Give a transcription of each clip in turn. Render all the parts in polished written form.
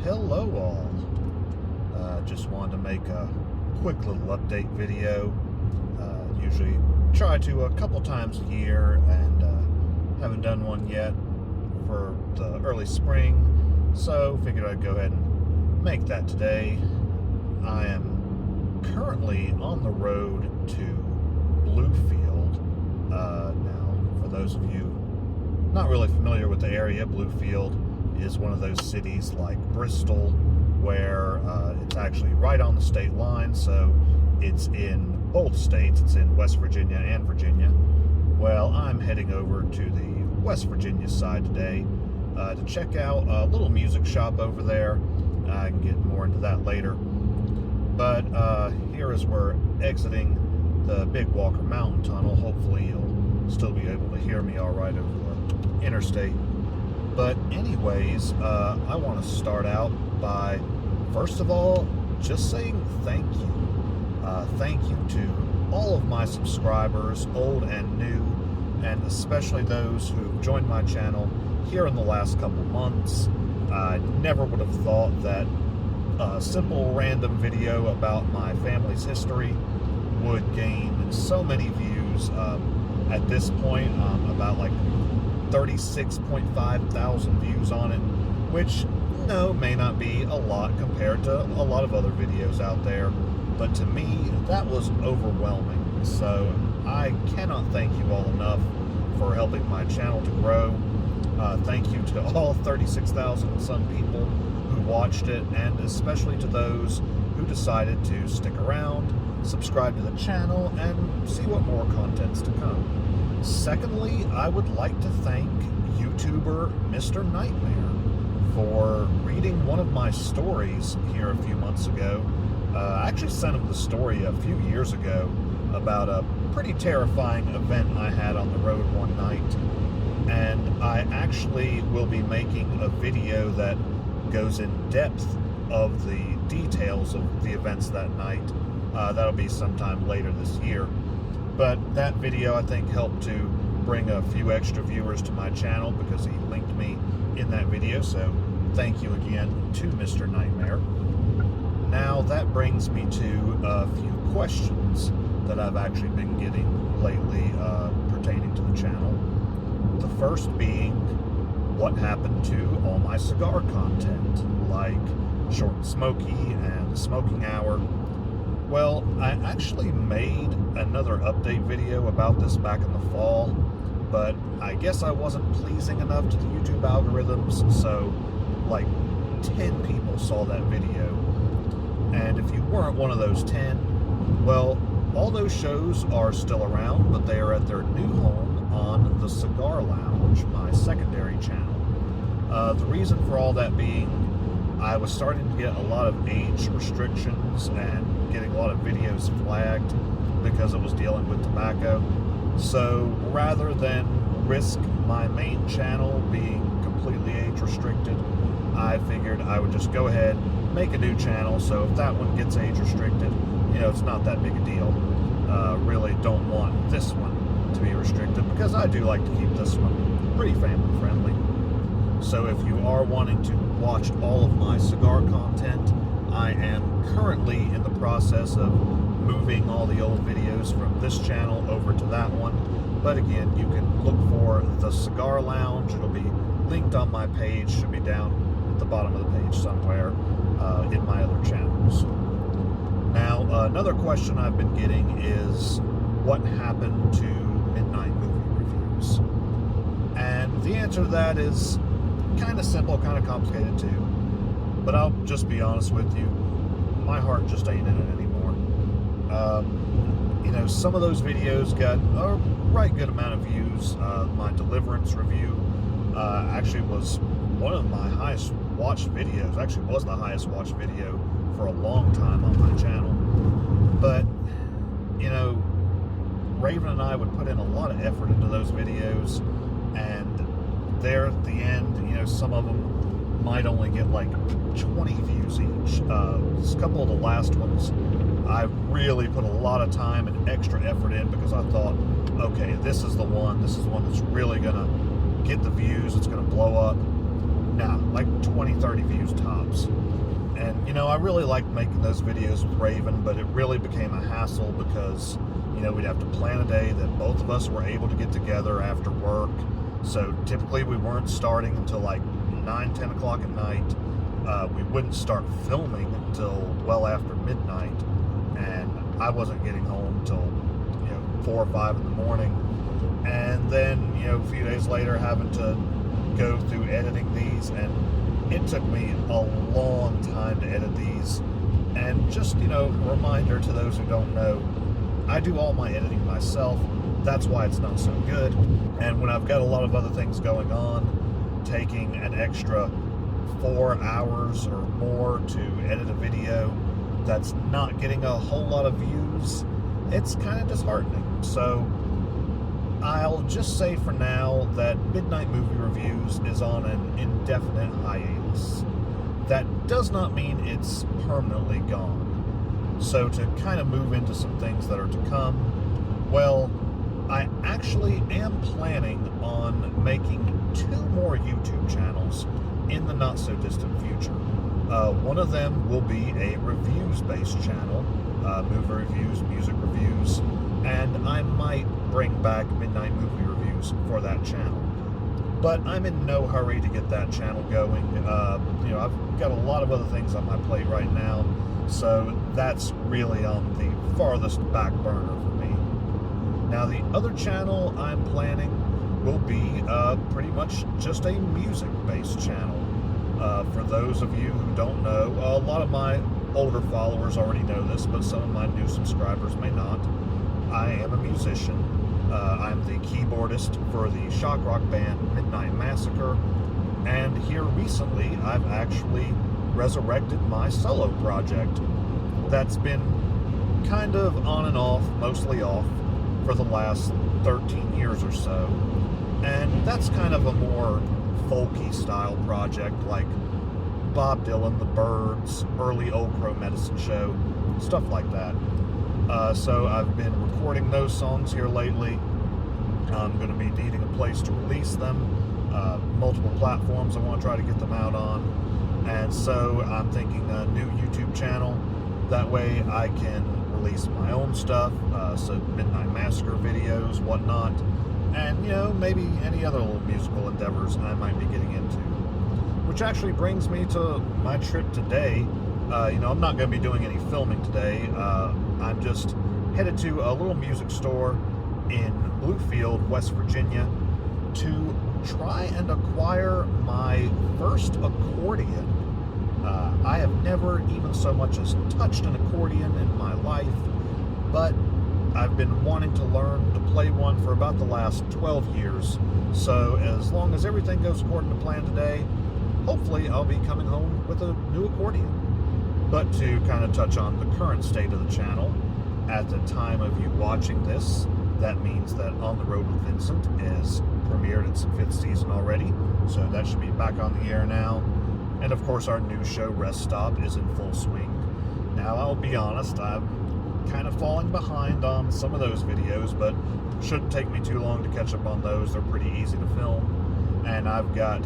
hello all. Just wanted to make a quick little update video. Usually try to a couple times a year, and haven't done one yet for the early spring, so figured I'd go ahead and make that today. I am currently on the road to Bluefield. Now, for those of you not really familiar with the area, Bluefield is one of those cities like Bristol where it's actually right on the state line, so it's in both states. It's in West Virginia and Virginia. Well, I'm heading over to the West Virginia side today to check out a little music shop over there. I can get more into that later. But here as we're exiting the Big Walker Mountain Tunnel, hopefully you'll still be able to hear me all right over the interstate. But anyways, I want to start out by, first of all, just saying thank you. Thank you to all of my subscribers, old and new, and especially those who've joined my channel here in the last couple months. I never would have thought that a simple random video about my family's history would gain so many views. At this point, about like 36.5 thousand views on it, which may not be a lot compared to a lot of other videos out there, but to me that was overwhelming. So I cannot thank you all enough for helping my channel to grow. Thank you to all 36,000 and some people who watched it, and especially to those who decided to stick around, subscribe to the channel, and see what more content's to come. Secondly, I would like to thank YouTuber Mr. Nightmare for reading one of my stories here a few months ago. I actually sent him the story a few years ago about a pretty terrifying event I had on the road one night, and I actually will be making a video that goes in depth of the details of the events that night. That'll be sometime later this year. But that video, I think, helped to bring a few extra viewers to my channel because he linked me in that video, so thank you again to Mr. Nightmare. Now, that brings me to a few questions that I've actually been getting lately pertaining to the channel. The first being, what happened to all my cigar content, like Short and Smoky and the Smoking Hour? Well, I actually made another update video about this back in the fall, but I guess I wasn't pleasing enough to the YouTube algorithms, so like 10 people saw that video. And if you weren't one of those 10, well, all those shows are still around, but they are at their new home on the Cigar Lounge, my secondary channel. The reason for all that being, I was starting to get a lot of age restrictions and getting a lot of videos flagged because it was dealing with tobacco. So rather than risk my main channel being completely age restricted, I figured I would just go ahead, make a new channel, so if that one gets age restricted, it's not that big a deal. Really don't want this one to be restricted because I do like to keep this one pretty family friendly. So if you are wanting to watch all of my cigar content, I am currently in the process of moving all the old videos from this channel over to that one. But again, you can look for the Cigar Lounge. It'll be linked on my page, should be down at the bottom of the page somewhere in my other channels. Now, another question I've been getting is, what happened to Midnight Movie Reviews? And the answer to that is kind of simple, kind of complicated too. But I'll just be honest with you, my heart just ain't in it anymore. Some of those videos got a right good amount of views. My Deliverance review actually was one of my highest watched videos. Actually was the highest watched video for a long time on my channel. But, Raven and I would put in a lot of effort into those videos, and there at the end, some of them might only get like 20 views each. A couple of the last ones, I really put a lot of time and extra effort in because I thought, okay, this is the one that's really gonna get the views, it's gonna blow up. Nah, like 20, 30 views tops. And, you know, I really liked making those videos with Raven, but it really became a hassle because, you know, we'd have to plan a day that both of us were able to get together after work. So typically we weren't starting until like 9, 10 o'clock at night. We wouldn't start filming until well after midnight. And I wasn't getting home till, you know, 4 or 5 in the morning. And then, you know, a few days later having to go through editing these, and it took me a long time to edit these. And just, you know, a reminder to those who don't know, I do all my editing myself. That's why it's not so good. And when I've got a lot of other things going on, taking an extra 4 hours or more to edit a video that's not getting a whole lot of views, it's kind of disheartening. So I'll just say for now that Midnight Movie Reviews is on an indefinite hiatus. That does not mean it's permanently gone. So to kind of move into some things that are to come, well, I actually am planning on making 2 more YouTube channels in the not-so-distant future. One of them will be a reviews-based channel, movie reviews, music reviews, and I might bring back Midnight Movie Reviews for that channel. But I'm in no hurry to get that channel going. You know, I've got a lot of other things on my plate right now, so that's really on the farthest back burner for me. Now, the other channel I'm planning will be pretty much just a music-based channel. For those of you who don't know, a lot of my older followers already know this, but some of my new subscribers may not. I am a musician. I'm the keyboardist for the shock rock band Midnight Massacre, and here recently I've actually resurrected my solo project that's been kind of on and off, mostly off, for the last 13 years or so. And that's kind of a more folky style project, like Bob Dylan, The Byrds, early Old Crow Medicine Show, stuff like that. So I've been recording those songs here lately. I'm going to be needing a place to release them, multiple platforms I want to try to get them out on. And so I'm thinking a new YouTube channel. That way I can release my own stuff, so Midnight Massacre videos, whatnot, and, you know, maybe any other little musical endeavors I might be getting into. Which actually brings me to my trip today. You know, I'm not going to be doing any filming today. I'm just headed to a little music store in Bluefield, West Virginia, to try and acquire my first accordion. I have never even so much as touched an accordion in my life, but I've been wanting to learn to play one for about the last 12 years. So as long as everything goes according to plan today, hopefully I'll be coming home with a new accordion. But to kind of touch on the current state of the channel, at the time of you watching this, that means that On the Road with Vincent is premiered its 5th season already, so that should be back on the air now. And of course our new show, Rest Stop, is in full swing. Now, I'll be honest, I'm kind of falling behind on some of those videos, but shouldn't take me too long to catch up on those. They're pretty easy to film, and I've got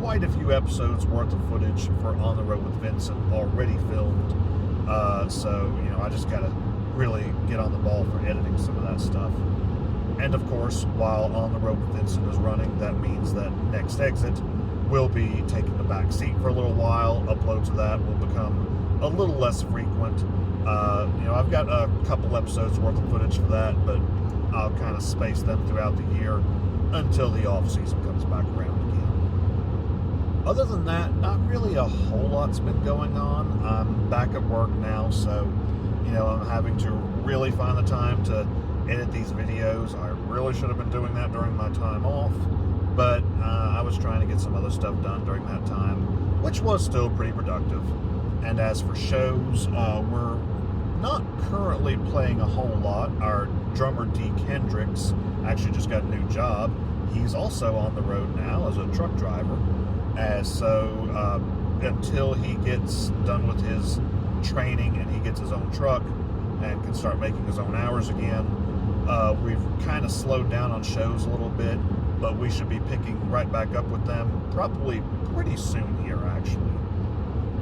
quite a few episodes worth of footage for On the Road with Vincent already filmed. So, you know, I just gotta really get on the ball for editing some of that stuff. And of course, while On the Road with Vincent is running, that means that Next Exit will be taking the back seat for a little while. Uploads of that will become a little less frequent. You know, I've got a couple episodes worth of footage for that, but I'll kind of space them throughout the year until the off-season comes back around again. Other than that, not really a whole lot's been going on. I'm back at work now, so, you know, I'm having to really find the time to edit these videos. I really should have been doing that during my time off, but I was trying to get some other stuff done during that time, which was still pretty productive. And as for shows, we're not currently playing a whole lot. Our drummer, Deke Hendricks, actually just got a new job. He's also on the road now as a truck driver. So until he gets done with his training and he gets his own truck and can start making his own hours again, we've kind of slowed down on shows a little bit. but we should be picking right back up with them probably pretty soon here, actually.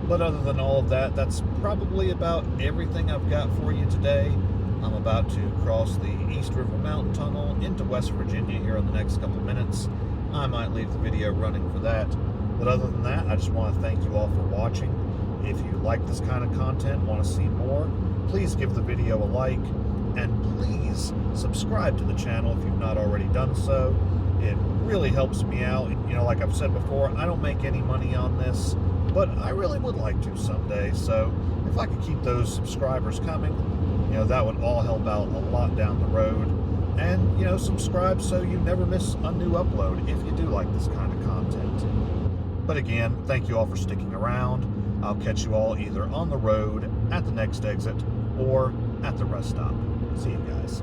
But other than all of that, that's probably about everything I've got for you today. I'm about to cross the East River Mountain Tunnel into West Virginia here in the next couple minutes. I might leave the video running for that. But other than that, I just want to thank you all for watching. If you like this kind of content, want to see more, please give the video a like, and please subscribe to the channel if you've not already done so. It really helps me out. You know, like I've said before, I don't make any money on this, but I really would like to someday. So if I could keep those subscribers coming, you know, that would all help out a lot down the road. And, you know, subscribe so you never miss a new upload if you do like this kind of content. But again, thank you all for sticking around. I'll catch you all either on the road, at the next exit, or at the rest stop. See you guys.